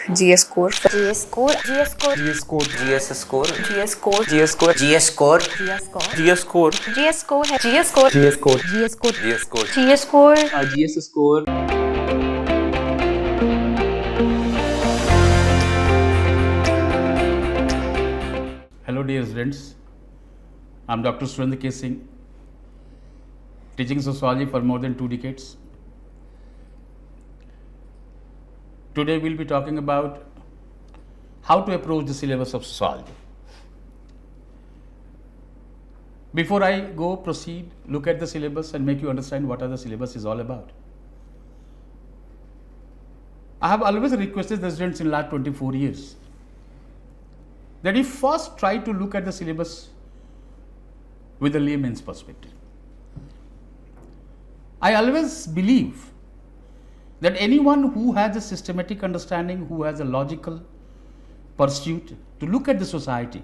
GS score, GS score, GS score, GS score, GS score, GS score, GS score, GS score, GS score, GS score, GS score है, GS score, GS score, GS score, GS score. GS score. GS score. Hello dear students, I am Dr. Acing, teaching sociology for more than 2 decades. Today we will be talking about how to approach the syllabus of sociology. Before I proceed, look at the syllabus and make you understand what the syllabus is all about. I have always requested the students in last 24 years that you first try to look at the syllabus with a layman's perspective. I always believe that anyone who has a systematic understanding, who has a logical pursuit to look at the society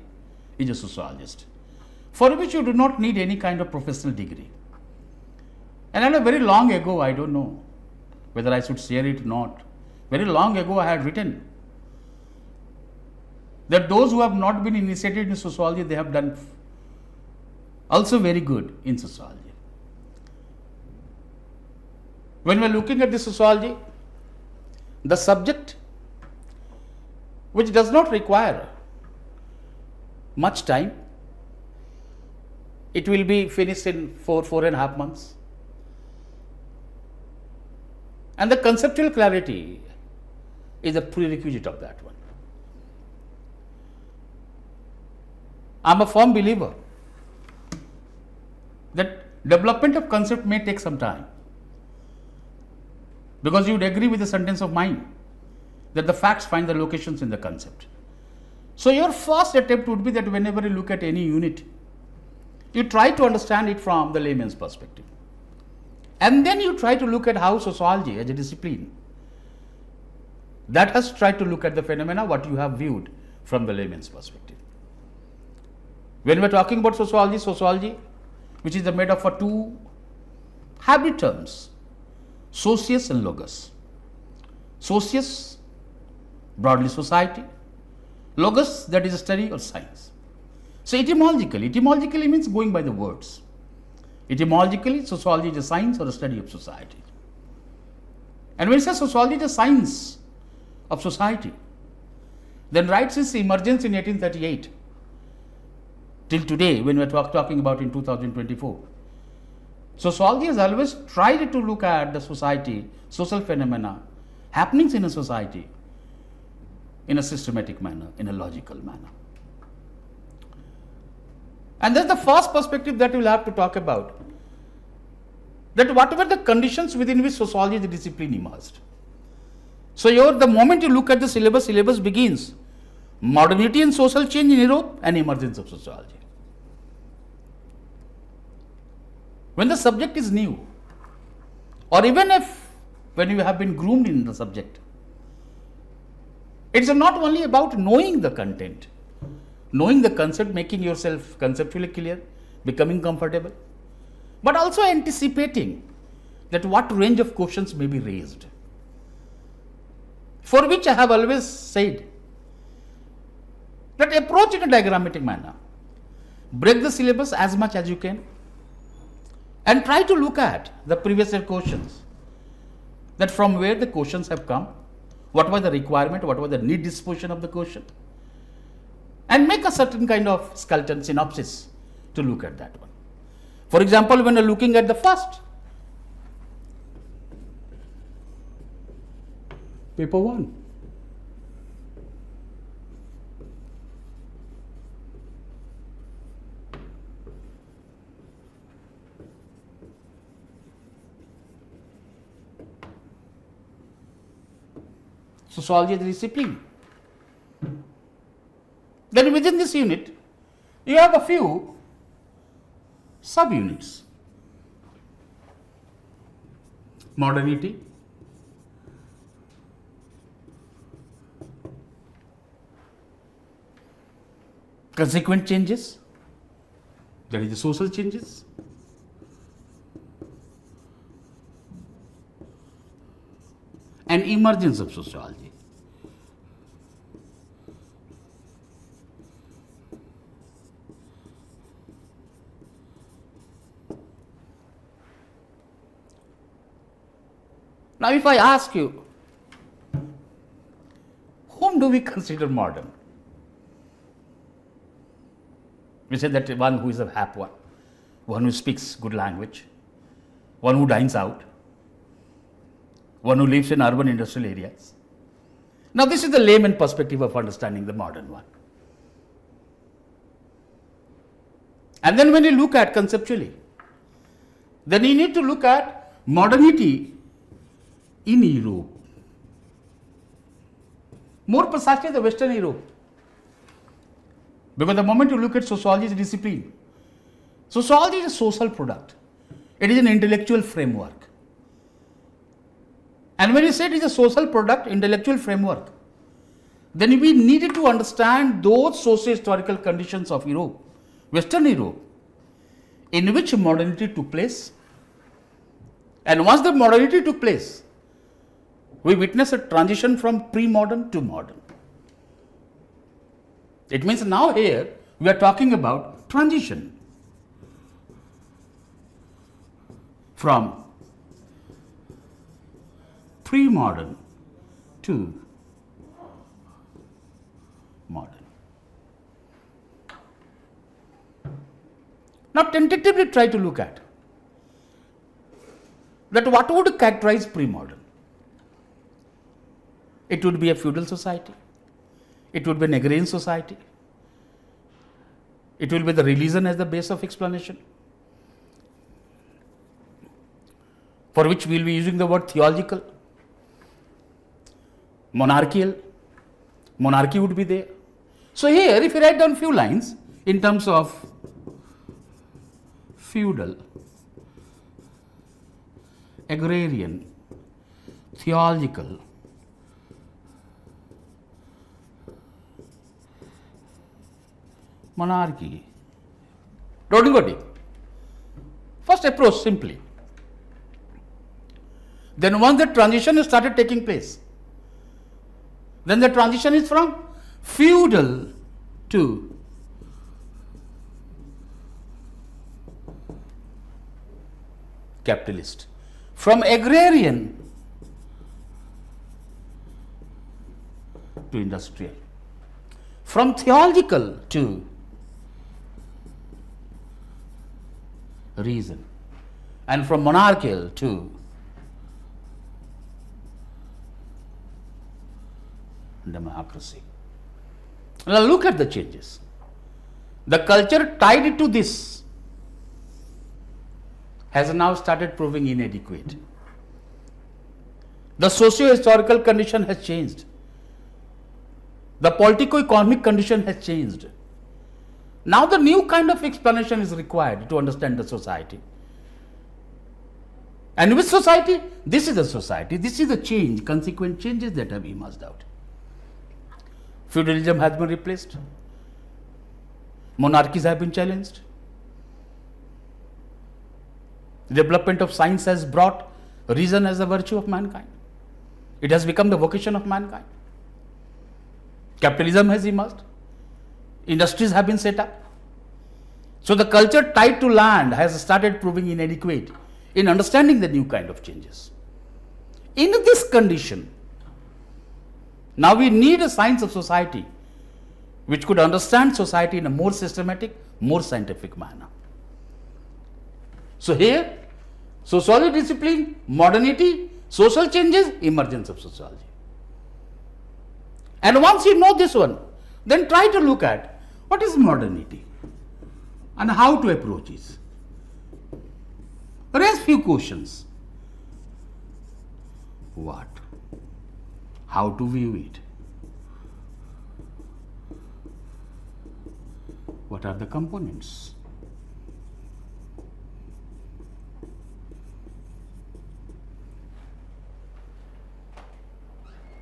is a sociologist, for which you do not need any kind of professional degree. And very long ago, I don't know whether I should share it or not, very long ago I had written that those who have not been initiated in sociology, they have done also very good in sociology. When we are looking at the sociology, the subject which does not require much time, it will be finished in 4.5 months. And the conceptual clarity is a prerequisite of that one. I am a firm believer that development of concept may take some time, because you would agree with the sentence of mine that the facts find the locations in the concept. So your first attempt would be that whenever you look at any unit, you try to understand it from the layman's perspective. And then you try to look at how sociology as a discipline that has tried to look at the phenomena what you have viewed from the layman's perspective. When we are talking about sociology, which is made up of two hybrid terms, socius and logos. Socius, broadly society, logos, that is a study or science. So etymologically means going by the words. Etymologically, sociology is a science or a study of society. And when we say sociology is a science of society, then right since emergence in 1838 till today, when we are talking about in 2024, sociology has always tried to look at the society, social phenomena, happenings in a society in a systematic manner, in a logical manner. And that's the first perspective that we will have to talk about, that what were the conditions within which sociology as a discipline emerged. So the moment you look at the syllabus begins modernity and social change in Europe and emergence of sociology. When the subject is new, or even when you have been groomed in the subject, it's not only about knowing the content, knowing the concept, making yourself conceptually clear, becoming comfortable, but also anticipating that what range of questions may be raised. For which I have always said that approach in a diagrammatic manner, break the syllabus as much as you can, and try to look at the previous year questions, that from where the questions have come, what was the requirement, what was the need disposition of the question, and make a certain kind of skeleton synopsis to look at that one. For example, when you are looking at the first, paper 1. Sociology as a discipline. Then within this unit, you have a few subunits. Modernity, consequent changes, that is the social changes, and emergence of sociology. Now, if I ask you, whom do we consider modern? We say that one who is a hap one who speaks good language, one who dines out, one who lives in urban industrial areas. Now, this is the layman perspective of understanding the modern one. And then when you look at conceptually, then you need to look at modernity in Europe. More precisely, the Western Europe. Because the moment you look at sociology as a discipline, sociology is a social product. It is an intellectual framework. And when you say it is a social product, intellectual framework, then we needed to understand those socio-historical conditions of Europe, Western Europe, in which modernity took place. And once the modernity took place, we witness a transition from pre-modern to modern. It means now here we are talking about transition from pre-modern to modern. Now, tentatively try to look at that what would characterize pre-modern. It would be a feudal society. It would be an agrarian society. It will be the religion as the base of explanation, for which we will be using the word theological. Monarchical. Monarchy would be there. So, here if you write down few lines in terms of feudal, agrarian, theological, monarchy. Don't go deep. First approach simply. Then once the transition started taking place, then the transition is from feudal to capitalist, from agrarian to industrial, from theological to reason, and from monarchical to democracy. Now, look at the changes. The culture tied to this has now started proving inadequate. The socio-historical condition has changed. The politico-economic condition has changed. Now, the new kind of explanation is required to understand the society. And with society, this is the society, this is the change, consequent changes that have emerged out. Feudalism has been replaced. Monarchies have been challenged. The development of science has brought reason as a virtue of mankind. It has become the vocation of mankind. Capitalism has emerged. Industries have been set up. So, the culture tied to land has started proving inadequate in understanding the new kind of changes. In this condition, now we need a science of society which could understand society in a more systematic, more scientific manner. So, here sociology discipline, modernity, social changes, emergence of sociology. And once you know this one, then try to look at what is modernity and how to approach it. Raise few questions. What? How to view it? What are the components?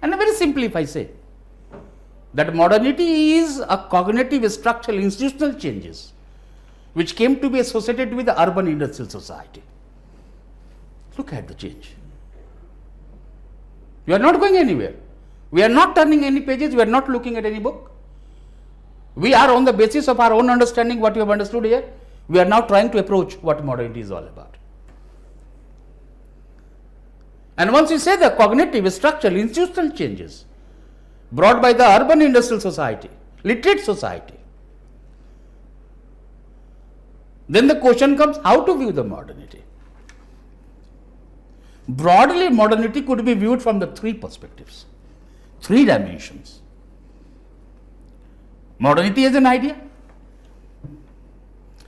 And very simply, if I say that modernity is a cognitive, structural, institutional changes which came to be associated with the urban industrial society. Look at the change. You are not going anywhere. We are not turning any pages, we are not looking at any book. We are on the basis of our own understanding what you have understood here, we are now trying to approach what modernity is all about. And once you say the cognitive, structural, institutional changes brought by the urban industrial society, literate society, then the question comes how to view the modernity. Broadly, modernity could be viewed from the three perspectives, three dimensions. Modernity is an idea.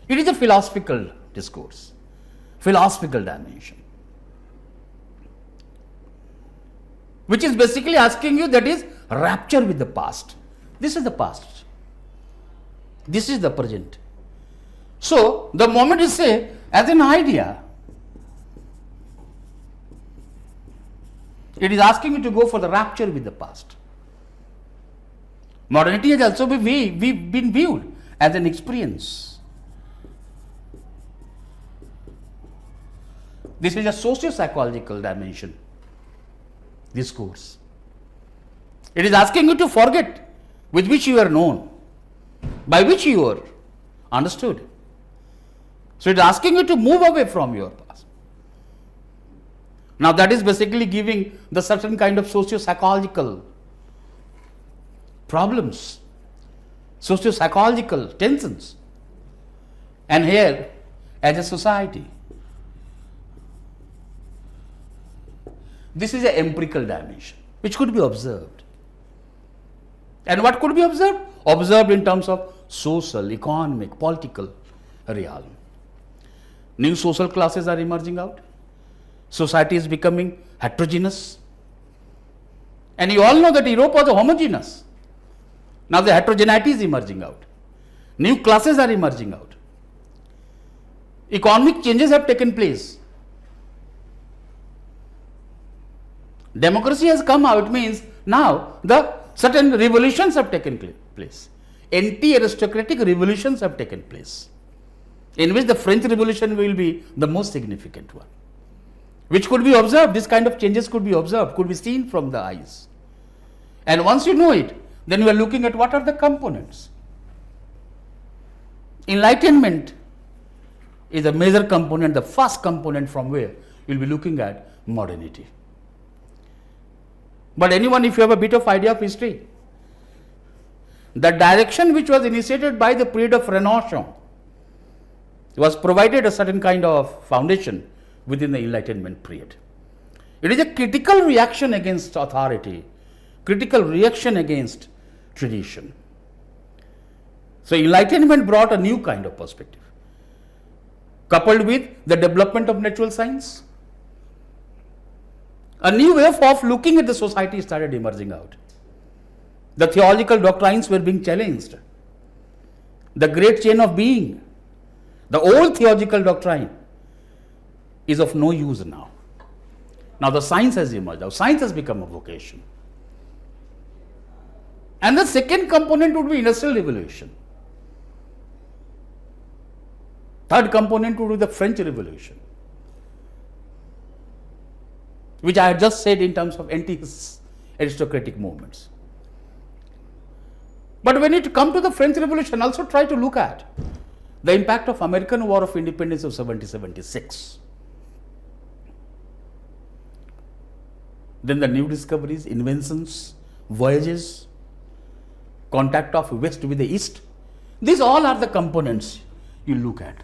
It is a philosophical discourse, philosophical dimension, which is basically asking you, that is rapture with the past. This is the past. This is the present. So, the moment you say as an idea, it is asking you to go for the rapture with the past. Modernity has also been viewed as an experience. This is a socio-psychological dimension, this course. It is asking you to forget with which you are known, by which you are understood. So, it is asking you to move away from your past. Now, that is basically giving the certain kind of socio-psychological problems, socio-psychological tensions. And here, as a society, this is an empirical dimension which could be observed. And what could be observed? Observed in terms of social, economic, political realm. New social classes are emerging out. Society is becoming heterogeneous. And you all know that Europe was homogeneous. Now the heterogeneity is emerging out. New classes are emerging out. Economic changes have taken place. Democracy has come out, means now the certain revolutions have taken place. Anti-aristocratic revolutions have taken place, in which the French Revolution will be the most significant one, which could be observed. This kind of changes could be observed, could be seen from the eyes. And once you know it, then you are looking at what are the components. Enlightenment is a major component, the first component from where you will be looking at modernity. But anyone, if you have a bit of idea of history, the direction which was initiated by the period of Renaissance was provided a certain kind of foundation within the Enlightenment period. It is a critical reaction against authority, critical reaction against tradition. So, Enlightenment brought a new kind of perspective, coupled with the development of natural science. A new way of looking at the society started emerging out. The theological doctrines were being challenged. The great chain of being, the old theological doctrine, is of no use now. Now the science has emerged. Now science has become a vocation. And the second component would be industrial revolution. Third component would be the French Revolution, which I had just said in terms of anti-aristocratic movements. But when it comes to the French Revolution, also try to look at the impact of American War of Independence of 1776. Then the new discoveries, inventions, voyages, contact of West with the East. These all are the components you look at.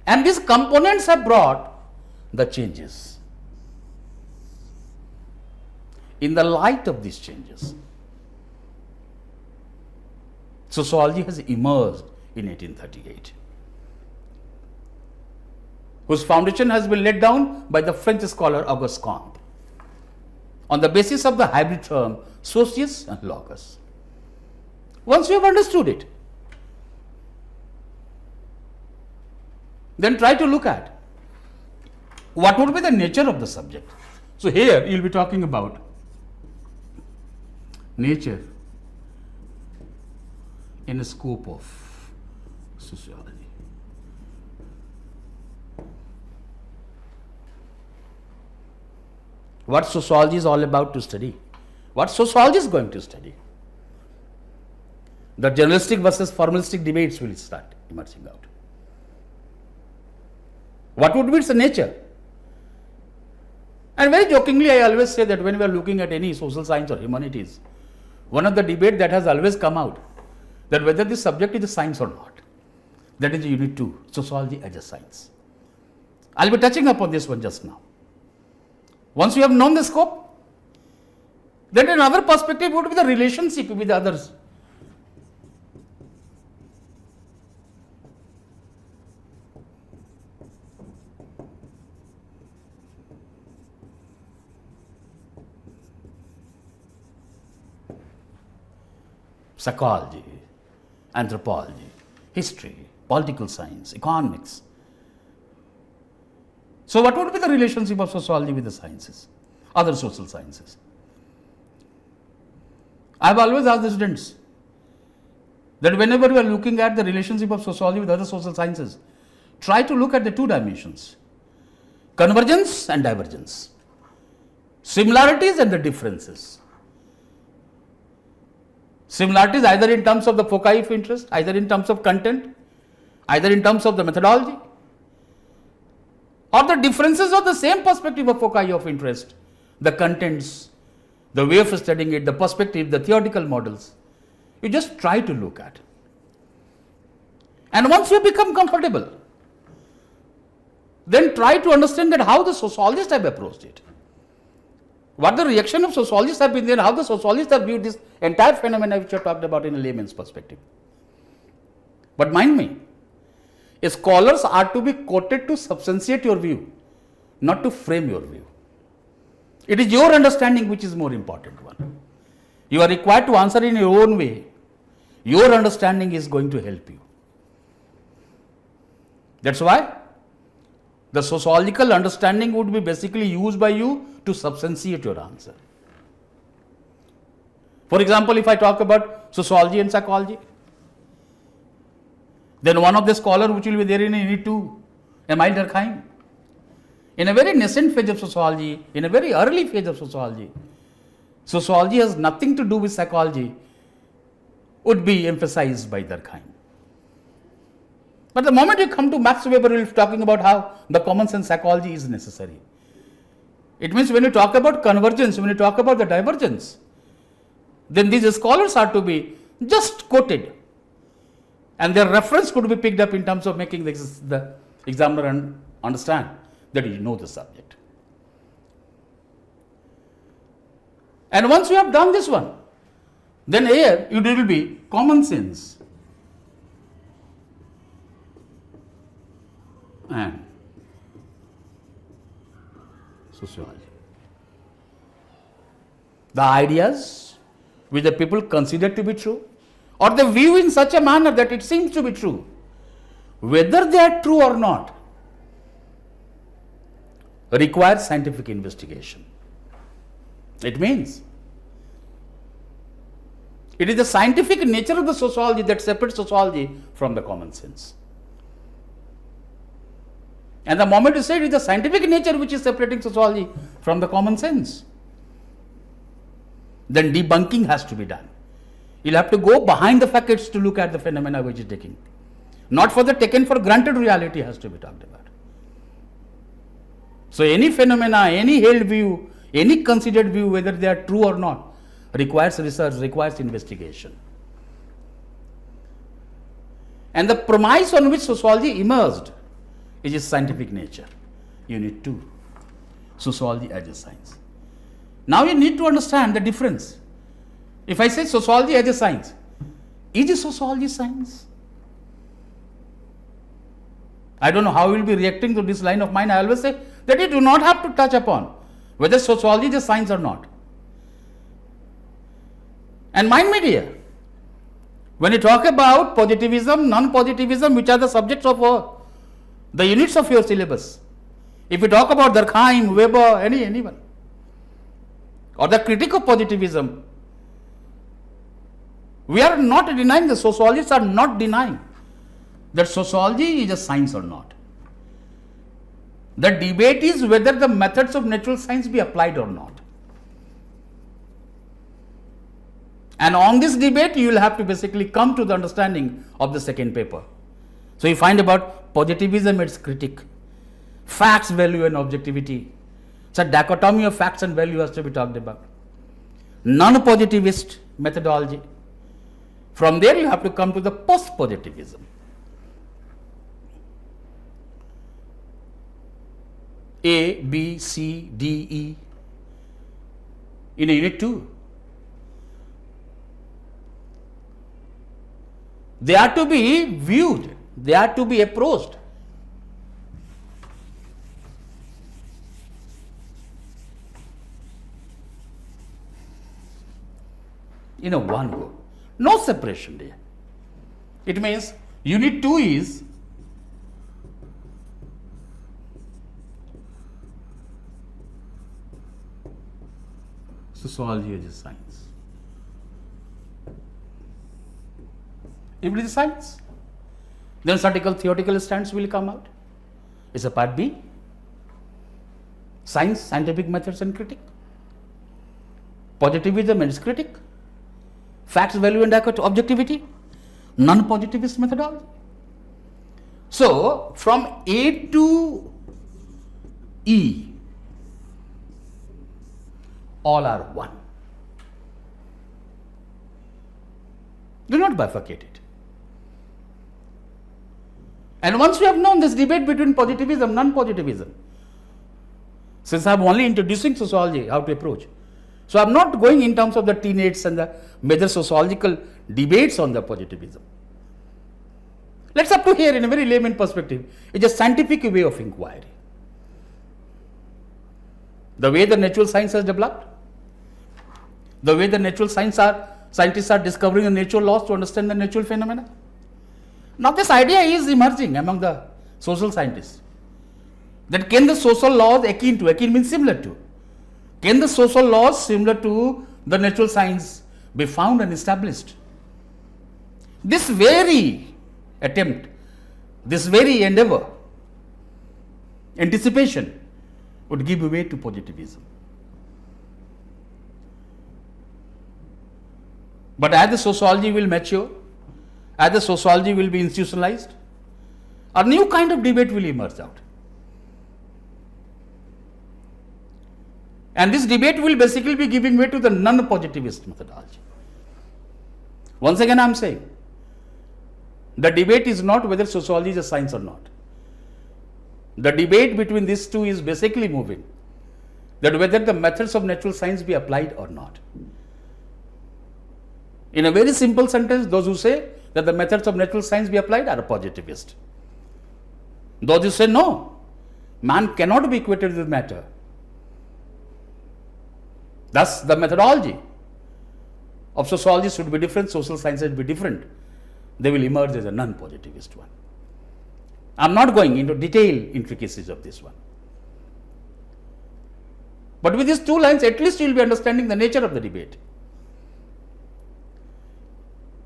And these components have brought the changes. In the light of these changes, sociology has emerged in 1838, whose foundation has been laid down by the French scholar Auguste Comte on the basis of the hybrid term socius and locus. Once you have understood it, then try to look at what would be the nature of the subject. So here you will be talking about nature in the scope of sociology. What sociology is all about to study, what sociology is going to study. The journalistic versus formalistic debates will start emerging out. What would be its nature? And very jokingly, I always say that when we are looking at any social science or humanities, one of the debate that has always come out, that whether this subject is a science or not, that is unit 2, sociology as a science. I will be touching upon this one just now. Once you have known the scope, then another perspective would be the relationship with others. Psychology, anthropology, history, political science, economics. So what would be the relationship of sociology with the sciences, other social sciences? I have always asked the students that whenever you are looking at the relationship of sociology with other social sciences, try to look at the two dimensions, convergence and divergence, similarities and the differences. Similarities either in terms of the foci of interest, either in terms of content, either in terms of the methodology, or the differences of the same perspective of foci of interest, the contents, the way of studying it, the perspective, the theoretical models. You just try to look at. And once you become comfortable, then try to understand that how the sociologists have approached it. What the reaction of sociologists have been there, how the sociologists have viewed this entire phenomena which I talked about in a layman's perspective. But mind me, scholars are to be quoted to substantiate your view, not to frame your view. It is your understanding which is more important one. You are required to answer in your own way. Your understanding is going to help you. That's why the sociological understanding would be basically used by you to substantiate your answer. For example, if I talk about sociology and psychology, then one of the scholars which will be there in unit 2, Emile Durkheim, in a very nascent phase of sociology, in a very early phase of sociology, sociology has nothing to do with psychology, would be emphasized by Durkheim. But the moment you come to Max Weber, we will be talking about how the common sense psychology is necessary. It means when you talk about convergence, when you talk about the divergence, then these scholars are to be just quoted, and their reference could be picked up in terms of making the examiner understand that you know the subject. And once you have done this one, then here it will be common sense and sociology. The ideas which the people consider to be true, or they view in such a manner that it seems to be true, whether they are true or not, requires scientific investigation. It means it is the scientific nature of the sociology that separates sociology from the common sense. And the moment you say it is the scientific nature which is separating sociology from the common sense, then debunking has to be done. You'll have to go behind the facts to look at the phenomena which is taking. Not for the taken for granted reality has to be talked about. So any phenomena, any held view, any considered view, whether they are true or not, requires research, requires investigation. And the premise on which sociology emerged is its scientific nature. Unit 2, sociology as a science. Now you need to understand the difference. If I say sociology as a science, is sociology science? I don't know how you will be reacting to this line of mine. I always say that you do not have to touch upon whether sociology is a science or not. And mind me dear, when you talk about positivism, non-positivism, which are the subjects of the units of your syllabus, if you talk about Durkheim, Weber, anyone, or the critique of positivism, we are not denying, the sociologists are not denying that sociology is a science or not. The debate is whether the methods of natural science be applied or not. And on this debate, you will have to basically come to the understanding of the second paper. So you find about positivism, its critique, facts, value and objectivity, So dichotomy of facts and value has to be talked about. Non-positivist methodology. From there you have to come to the post-positivism. A, B, C, D, E in unit 2. They are to be viewed, they are to be approached. In a one go, no separation there. It means unit 2 is sociology as a science. If it is science, then theoretical stance will come out. It's a part B. Science, scientific methods and critique. Positivism and its critique. Facts, value and objectivity. Non-positivist methodology. So, from A to E, all are one. Do not bifurcate it. And once you have known this debate between positivism and non-positivism, since I am only introducing sociology, how to approach. So I am not going in terms of the tenets and the major sociological debates on the positivism. Let's up to here in a very layman perspective. It's a scientific way of inquiry. The way the natural science has developed, the way the natural scientists are discovering the natural laws to understand the natural phenomena. Now this idea is emerging among the social scientists. That can the social laws akin means similar to, can the social laws similar to the natural science be found and established? This very attempt, this very endeavor, anticipation would give way to positivism. But as the sociology will mature, as the sociology will be institutionalized, a new kind of debate will emerge out. And this debate will basically be giving way to the non-positivist methodology. Once again I am saying, the debate is not whether sociology is a science or not. The debate between these two is basically moving that whether the methods of natural science be applied or not. In a very simple sentence, those who say that the methods of natural science be applied are a positivist. Those who say no, man cannot be equated with matter. Thus, the methodology of sociology should be different, social sciences should be different. They will emerge as a non-positivist one. I am not going into detailed intricacies of this one. But with these two lines, at least you will be understanding the nature of the debate.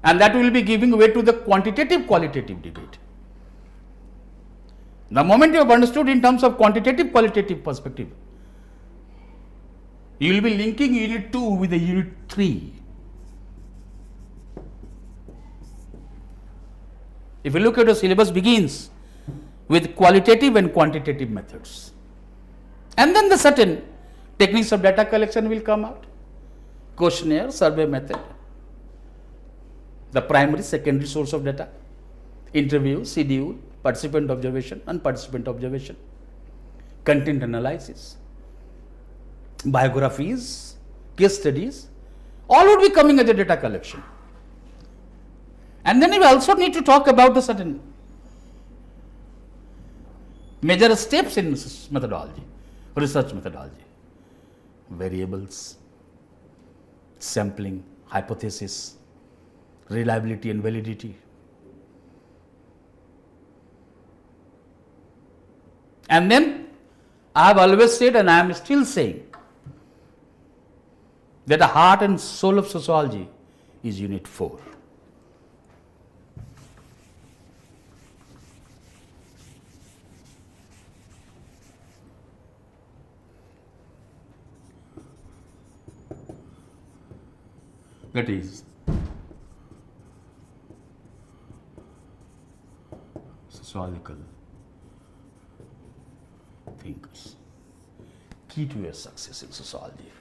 And that will be giving way to the quantitative qualitative debate. The moment you have understood in terms of quantitative qualitative perspective, you will be linking unit 2 with the unit 3. If you look at the syllabus begins with qualitative and quantitative methods. And then the certain techniques of data collection will come out. Questionnaire, survey method, the primary, secondary source of data, interview, schedule, participant observation, non-participant observation, content analysis, biographies, case studies, all would be coming as a data collection. And then we also need to talk about the certain major steps in methodology, research methodology, variables, sampling, hypothesis, reliability and validity. And then I have always said, and I am still saying, that the heart and soul of sociology is unit 4. That is sociological thinkers. key to your success in sociology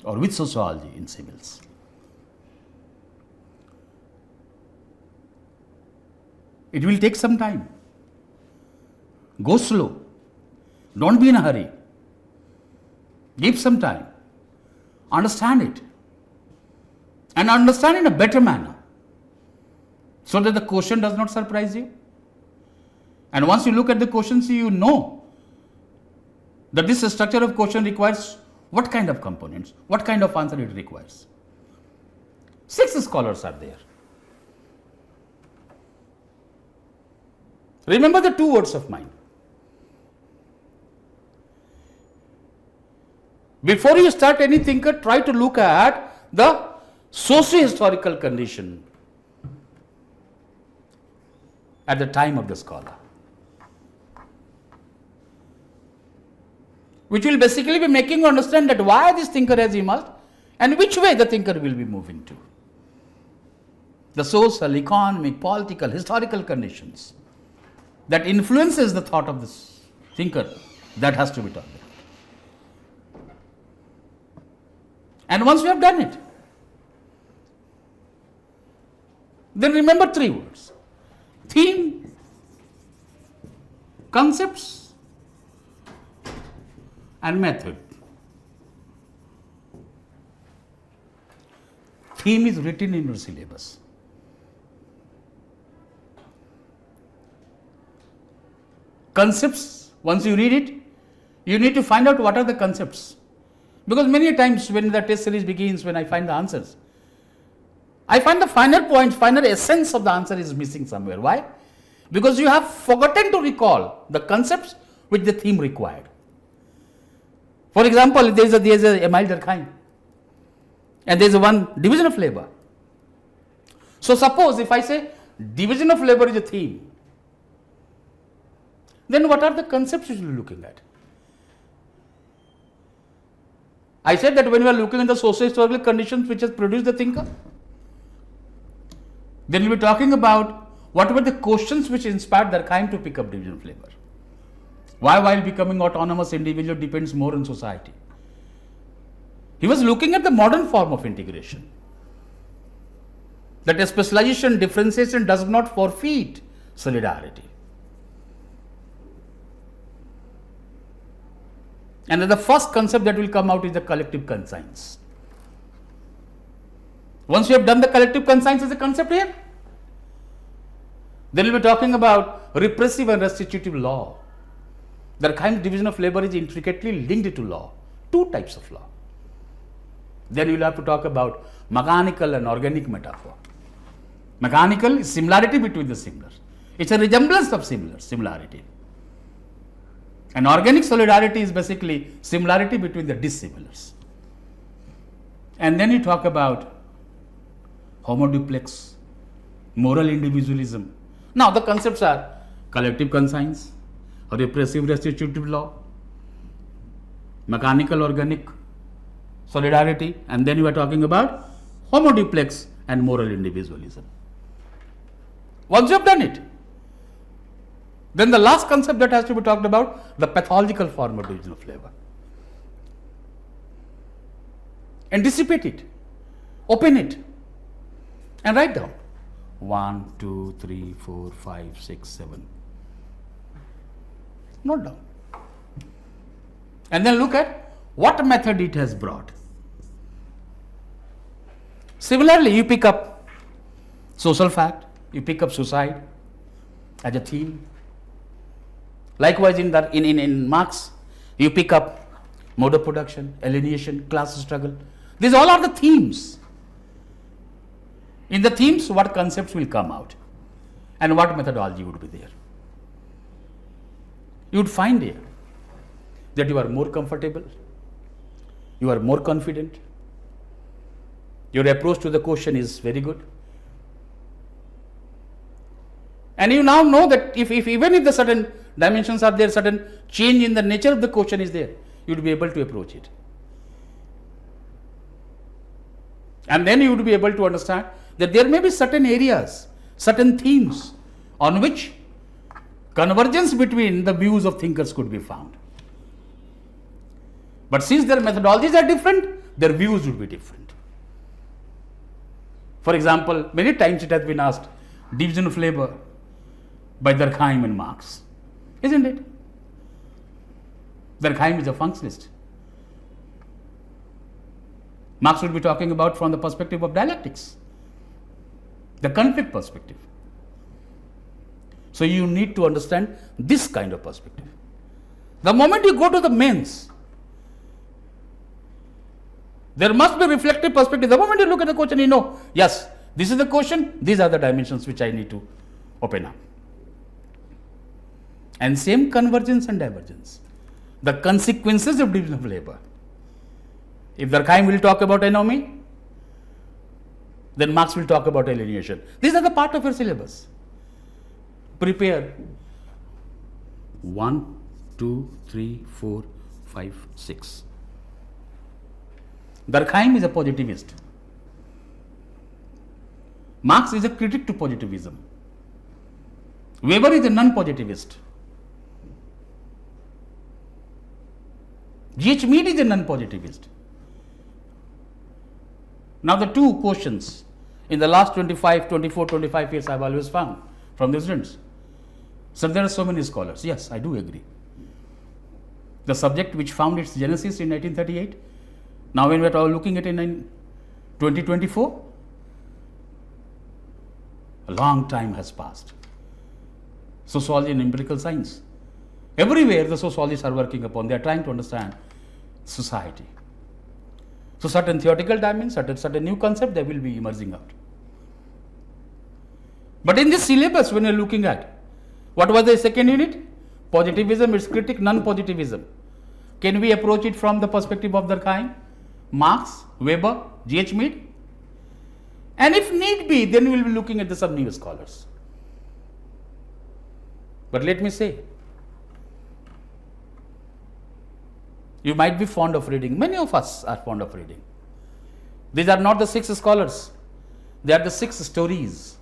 or with sociology in civils. It will take some time. Go slow. Don't be in a hurry. Give some time. Understand it. And understand in a better manner so that the question does not surprise you. And once you look at the question, you know that this structure of question requires what kind of components, what kind of answer it requires. 6 scholars are there. Remember the 2 words of mine. Before you start any thinker, try to look at the socio-historical condition at the time of the scholar, which will basically be making you understand that why this thinker has emerged and which way the thinker will be moving to. The social, economic, political, historical conditions that influences the thought of this thinker, that has to be talked about. And once we have done it, then remember 3 words: theme, concepts, and method. Theme is written in your syllabus. Concepts, once you read it, you need to find out what are the concepts. Because many times when the test series begins, when I find the answers, I find the final point, final essence of the answer is missing somewhere. Why? Because you have forgotten to recall the concepts which the theme required. For example, there is a amyl Durkheim and there is one division of labor. So suppose if I say division of labor is a theme, then what are the concepts you will be looking at? I said that when we are looking at the socio-historical conditions which has produced the thinker, then we will be talking about what were the questions which inspired Durkheim to pick up division of labor. Why, while becoming autonomous individual, depends more on society? He was looking at the modern form of integration, that a specialization, differentiation does not forfeit solidarity. And then the first concept that will come out is the collective conscience. Once you have done the collective conscience as a concept here, then we will be talking about repressive and restitutive law. Durkheim's division of labor is intricately linked to law, 2 types of law. Then you will have to talk about mechanical and organic metaphor. Mechanical is similarity between the similar. It's a resemblance of similarity. And organic solidarity is basically similarity between the dissimilars. And then you talk about homoduplex, moral individualism. Now the concepts are collective conscience, repressive restitutive law, mechanical organic solidarity, and then you are talking about homoduplex and moral individualism. Once you have done it, then the last concept that has to be talked about, the pathological form of division of labor. Anticipate it, open it, and write down 1, 2, 3, 4, 5, 6, 7. Note down. And then look at what method it has brought. Similarly, you pick up social fact, you pick up suicide as a theme. Likewise, in Marx, you pick up mode of production, alienation, class struggle. These all are the themes. In the themes, what concepts will come out and what methodology would be there. You would find here that you are more comfortable, you are more confident, your approach to the question is very good. And you now know that if even if the certain dimensions are there, certain change in the nature of the question is there, you would be able to approach it. And then you would be able to understand that there may be certain areas, certain themes on which convergence between the views of thinkers could be found. But since their methodologies are different, their views would be different. For example, many times it has been asked, division of labor by Durkheim and Marx, isn't it? Durkheim is a functionalist. Marx would be talking about from the perspective of dialectics, the conflict perspective. So you need to understand this kind of perspective. The moment you go to the mains, there must be reflective perspective. The moment you look at the question, you know, yes, this is the question, these are the dimensions which I need to open up. And same convergence and divergence. The consequences of division of labor. If Durkheim will talk about anomy, then Marx will talk about alienation. These are the part of your syllabus. Prepare 1, 2, 3, 4, 5, 6. Durkheim is a positivist. Marx is a critic to positivism. Weber is a non-positivist. G.H. Mead is a non-positivist. Now the two questions in the last 24, 25 years I have always found from the students. So there are so many scholars. Yes, I do agree. The subject which found its genesis in 1938, now when we are looking at it in 2024, a long time has passed. Sociology and empirical science. Everywhere the sociologists are working upon, they are trying to understand society. So certain theoretical dimensions, certain new concept, they will be emerging out. But in this syllabus, when you are looking at, what was the second unit? Positivism, its critic, non-positivism. Can we approach it from the perspective of Durkheim, Marx, Weber, G.H. Mead? And if need be, then we will be looking at some new scholars. But let me say, you might be fond of reading. Many of us are fond of reading. These are not the 6 scholars. They are the 6 stories.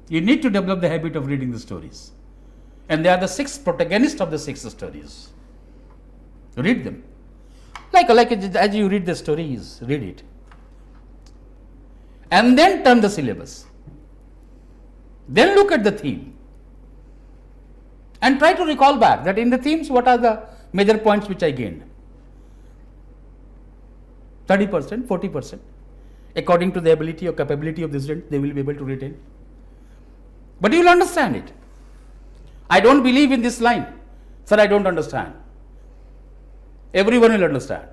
You need to develop the habit of reading the stories. And they are the 6 protagonists of the 6 stories. Read them. Like as you read the stories, read it. And then turn the syllabus. Then look at the theme. And try to recall back that in the themes, what are the major points which I gained? 30%, 40%. According to the ability or capability of the student, they will be able to retain. But you will understand it. I don't believe in this line. Sir, I don't understand. Everyone will understand.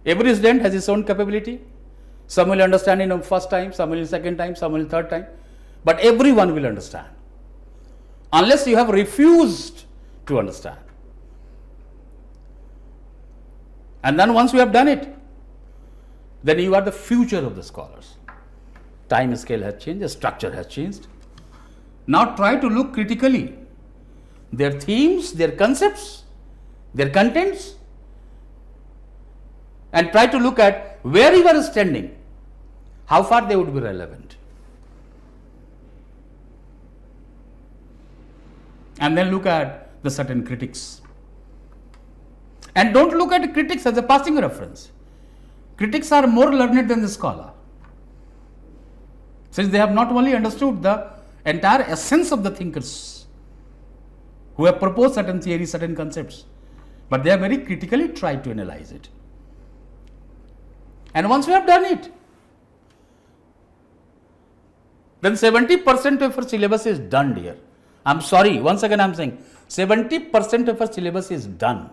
Every student has his own capability. Some will understand in the first time, some will in second time, some will in third time. But everyone will understand. Unless you have refused to understand. And then once you have done it, then you are the future of the scholars. Time scale has changed, the structure has changed. Now try to look critically. Their themes, their concepts, their contents, and try to look at where you are standing, how far they would be relevant. And then look at the certain critics. And don't look at critics as a passing reference. Critics are more learned than the scholar, since they have not only understood the entire essence of the thinkers who have proposed certain theories, certain concepts, but they have very critically tried to analyze it. And once we have done it, then 70% of our syllabus is done, dear. I'm sorry, once again I'm saying 70% of our syllabus is done.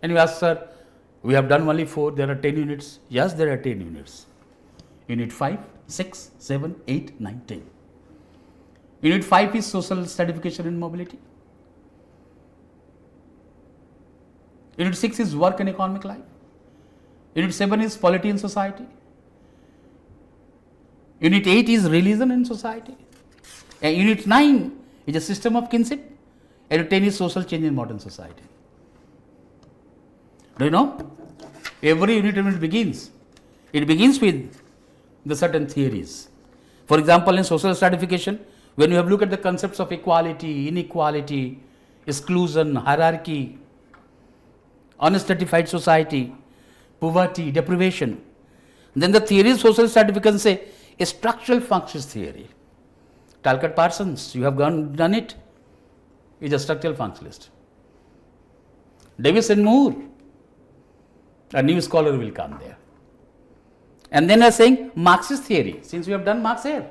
And you ask, sir, we have done only 4, there are 10 units. Yes, there are 10 units. Unit 5, 6, 7, 8, 9, 10. Unit 5 is social stratification and mobility. Unit 6 is work and economic life. Unit 7 is polity and society. Unit 8 is religion and society. And Unit 9 is a system of kinship. And Unit 10 is social change in modern society. Do you know? Every unit begins. It begins with the certain theories. For example, in social stratification, when you have looked at the concepts of equality, inequality, exclusion, hierarchy, unstratified society, poverty, deprivation. Then the theory of social stratification say a structural functions theory. Talcott Parsons, you have done it, is a structural functionalist. Davis and Moore, a new scholar will come there. And then I am saying Marxist theory, since we have done Marx here.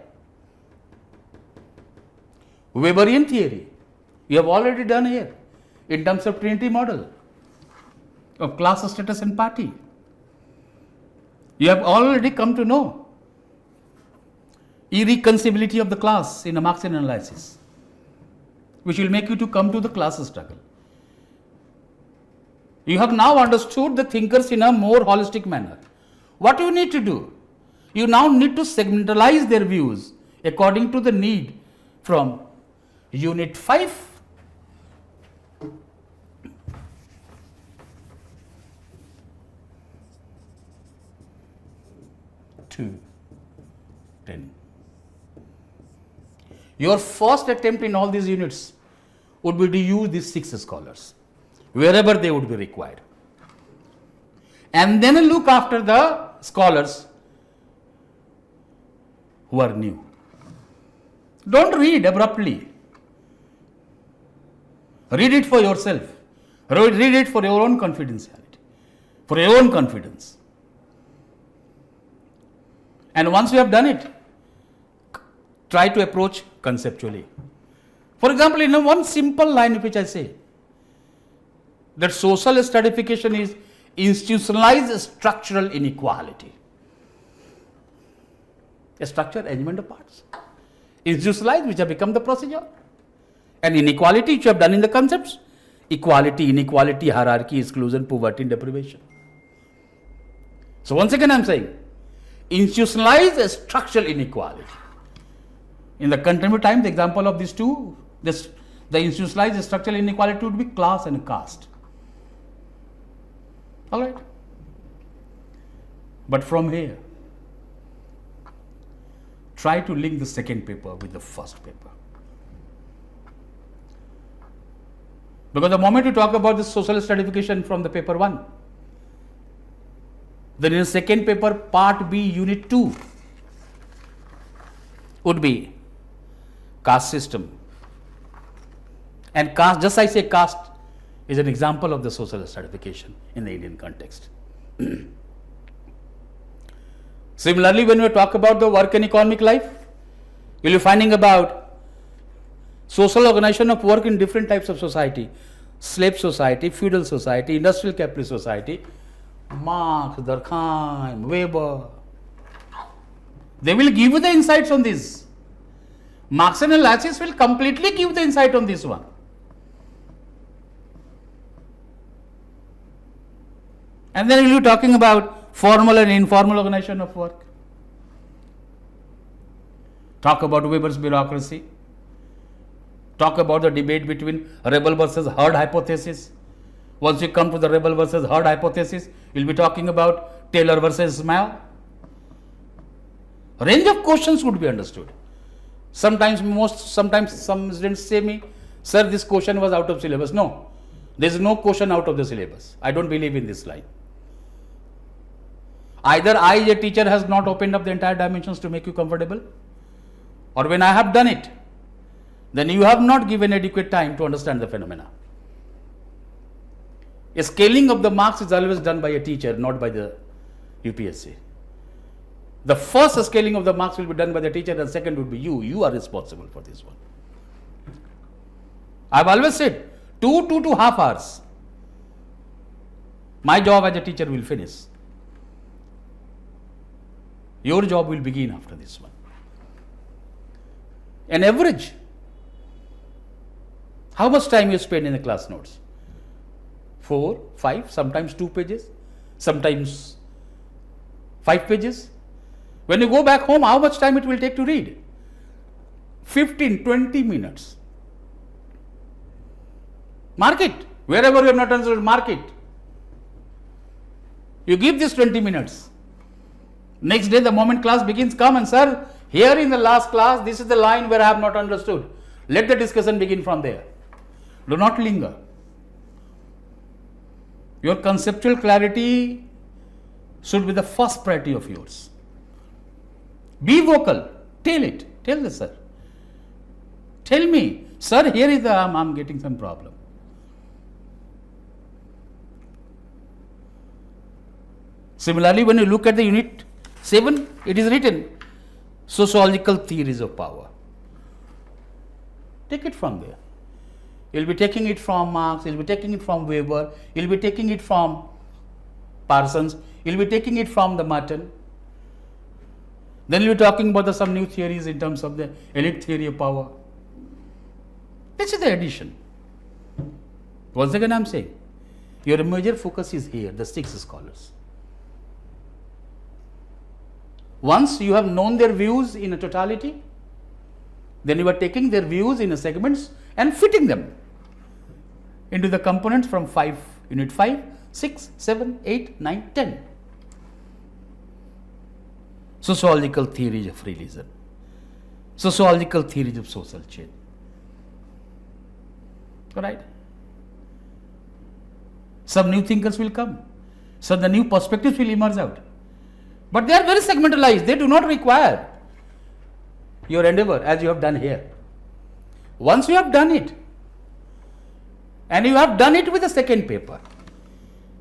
Weberian theory, you have already done here in terms of Trinity model of class, status and party. You have already come to know irreconcilability of the class in a Marxian analysis, which will make you to come to the class struggle. You have now understood the thinkers in a more holistic manner. What you need to do? You now need to segmentalize their views according to the need from Unit 5 to 10. Your first attempt in all these units would be to use these 6 scholars wherever they would be required, and then look after the scholars who are new. Don't read abruptly. Read it for yourself. Read it for your own confidentiality, for your own confidence. And once you have done it, try to approach conceptually. For example, in one simple line which I say, that social stratification is institutionalized structural inequality. A structure, arrangement of parts. Institutionalized, which have become the procedure. And inequality, which you have done in the concepts. Equality, inequality, hierarchy, exclusion, poverty, and deprivation. So once again I am saying, institutionalized structural inequality. In the contemporary time, the example of these two, the institutionalized structural inequality would be class and caste. All right. But from here, try to link the second paper with the first paper. Because the moment you talk about the social stratification from the paper 1, then in the second paper, part B, unit 2, would be caste system. And caste, just I say caste, is an example of the social stratification in the Indian context. Similarly, when we talk about the work and economic life, you will be finding about social organization of work in different types of society: slave society, feudal society, industrial capitalist society, Marx, Durkheim, Weber. They will give you the insights on this. Marxian analysis will completely give the insight on this one. And then we will be talking about formal and informal organization of work. Talk about Weber's bureaucracy. Talk about the debate between rebel versus herd hypothesis. Once you come to the rebel versus herd hypothesis, we will be talking about Taylor versus Mao. Range of questions would be understood. Sometimes some students say me, sir, this question was out of syllabus. No, there is no question out of the syllabus. I don't believe in this line. Either I, a teacher, has not opened up the entire dimensions to make you comfortable, or when I have done it, then you have not given adequate time to understand the phenomena. A scaling of the marks is always done by a teacher, not by the UPSC. The first scaling of the marks will be done by the teacher, and second would be you. You are responsible for this one. I have always said 2.5 hours. My job as a teacher will finish. Your job will begin after this one. An average. How much time you spend in the class notes? 4, 5, sometimes 2 pages, sometimes 5 pages. When you go back home, how much time it will take to read? 15, 20 minutes. Mark it. Wherever you have not understood, mark it. You give this 20 minutes. Next day, the moment class begins, come and sir, here in the last class, this is the line where I have not understood. Let the discussion begin from there. Do not linger. Your conceptual clarity should be the first priority of yours. Be vocal. Tell it. Tell the sir. Tell me, sir, here is the I'm getting some problem. Similarly, when you look at the unit 7, it is written sociological theories of power. Take it from there. You will be taking it from Marx, you will be taking it from Weber, you will be taking it from Parsons, you will be taking it from the Merton. Then you will be talking about some new theories in terms of the elite theory of power. This is the addition. Once again I am saying, your major focus is here, the 6 scholars. Once you have known their views in a totality, then you are taking their views in a segments and fitting them into the components from unit 5, 6, 7, 8, 9, 10. Sociological theories of religion, sociological theories of social change. Alright? Some new thinkers will come, some the new perspectives will emerge out. But they are very segmentalized, they do not require your endeavor as you have done here. Once you have done it, and you have done it with the second paper,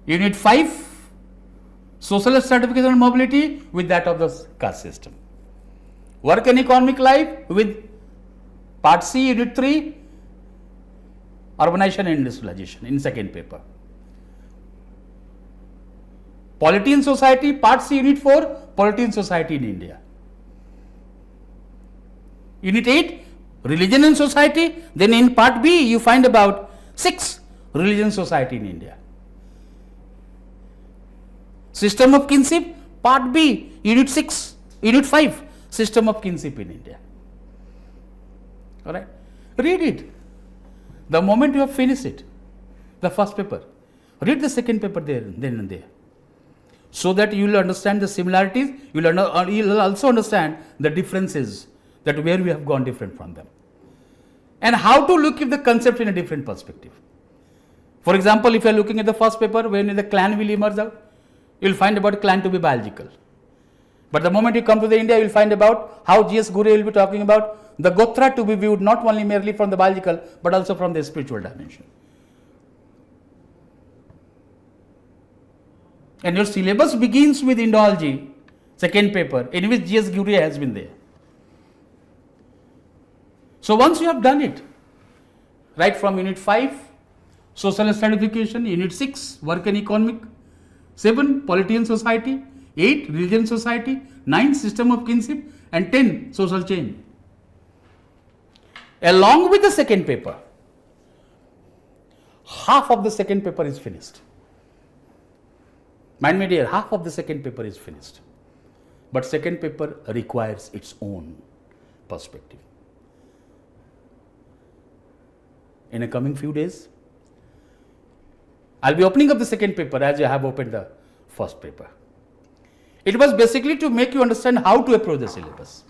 unit 5, social stratification and mobility with that of the caste system. Work and economic life with part C, unit 3, urbanization and industrialization in second paper. Polity and society, part C, unit 4, polity and society in India. Unit 8, religion and society. Then in part B, you find about 6, religion and society in India. System of kinship, part B, unit 6, unit 5, system of kinship in India. Alright, read it. The moment you have finished it, the first paper, read the second paper there, then and there. So that you will understand the similarities, you will also understand the differences, that where we have gone different from them. And how to look at the concept in a different perspective. For example, if you are looking at the first paper, when the clan will emerge out, you will find about clan to be biological. But the moment you come to the India, you will find about how G.S. Gure will be talking about the Gotra to be viewed not only merely from the biological, but also from the spiritual dimension. And your syllabus begins with Indology, second paper, in which G.S. Gure has been there. So once you have done it, right from unit 5, social stratification, unit 6, work and economic, 7, polity and society, 8, religion and society, 9, system of kinship, and 10, social change. Along with the second paper, half of the second paper is finished. Mind me dear, half of the second paper is finished. But second paper requires its own perspective. In a coming few days, I will be opening up the second paper as you have opened the first paper. It was basically to make you understand how to approach the syllabus.